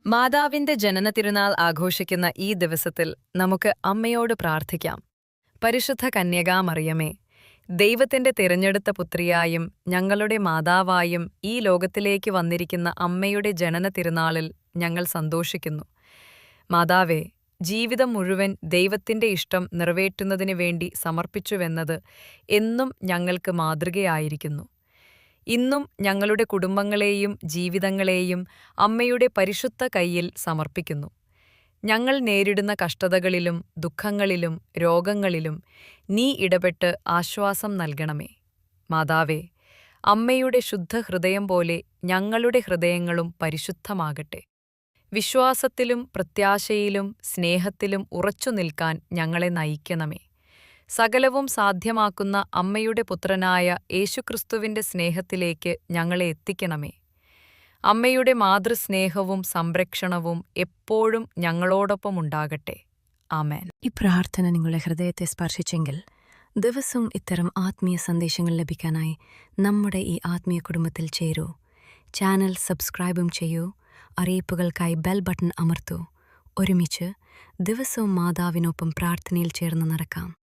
മാതാവിന്റെ ജനന തിരുനാൾ ആഘോഷിക്കുന്ന ഈ ദിവസത്തിൽ നമുക്ക് അമ്മയോട് പ്രാർത്ഥിക്കാം. പരിശുദ്ധ കന്യകാമറിയമേ, ദൈവത്തിന്റെ തിരഞ്ഞെടുത്ത പുത്രിയായും ഞങ്ങളുടെ മാതാവായും ഈ ലോകത്തിലേക്ക് വന്നിരിക്കുന്ന അമ്മയുടെ ജനന തിരുനാളിൽ ഞങ്ങൾ സന്തോഷിക്കുന്നു. മാതാവേ, ജീവിതം മുഴുവൻ ദൈവത്തിന്റെ ഇഷ്ടം നിറവേറ്റുന്നതിനു വേണ്ടി സമർപ്പിച്ചുവെന്നത് എന്നും ഞങ്ങൾക്ക് മാതൃകയായിരിക്കുന്നു. ഇന്നും ഞങ്ങളുടെ കുടുംബങ്ങളെയും ജീവിതങ്ങളെയും അമ്മയുടെ പരിശുദ്ധ കൈയിൽ സമർപ്പിക്കുന്നു. ഞങ്ങൾ നേരിടുന്ന കഷ്ടതകളിലും ദുഃഖങ്ങളിലും രോഗങ്ങളിലും നീ ഇടപെട്ട് ആശ്വാസം നൽകണമേ. മാതാവേ, അമ്മയുടെ ശുദ്ധ ഹൃദയം പോലെ ഞങ്ങളുടെ ഹൃദയങ്ങളും പരിശുദ്ധമാകട്ടെ. വിശ്വാസത്തിലും പ്രത്യാശയിലും സ്നേഹത്തിലും ഉറച്ചു നിൽക്കാൻ ഞങ്ങളെ നയിക്കണമേ. സകലവും സാധ്യമാക്കുന്ന അമ്മയുടെ പുത്രനായ യേശുക്രിസ്തുവിന്റെ സ്നേഹത്തിലേക്ക് ഞങ്ങളെ എത്തിക്കണമേ. അമ്മയുടെ മാതൃസ്നേഹവും സംരക്ഷണവും എപ്പോഴും ഞങ്ങളോടൊപ്പമുണ്ടാകട്ടെ. ആമേൻ. ഈ പ്രാർത്ഥന നിങ്ങളുടെ ഹൃദയത്തെ സ്പർശിച്ചെങ്കിൽ ദിവസവും ഇത്തരം ആത്മീയ സന്ദേശങ്ങൾ ലഭിക്കാനായി നമ്മുടെ ഈ ആത്മീയ കുടുംബത്തിൽ ചേരൂ. ചാനൽ സബ്സ്ക്രൈബും ചെയ്യൂ. അറിയിപ്പുകൾക്കായി ബെൽ ബട്ടൺ അമർത്തൂ. ഒരുമിച്ച് ദിവസവും മാതാവിനൊപ്പം പ്രാർത്ഥനയിൽ ചേർന്ന് നടക്കാം.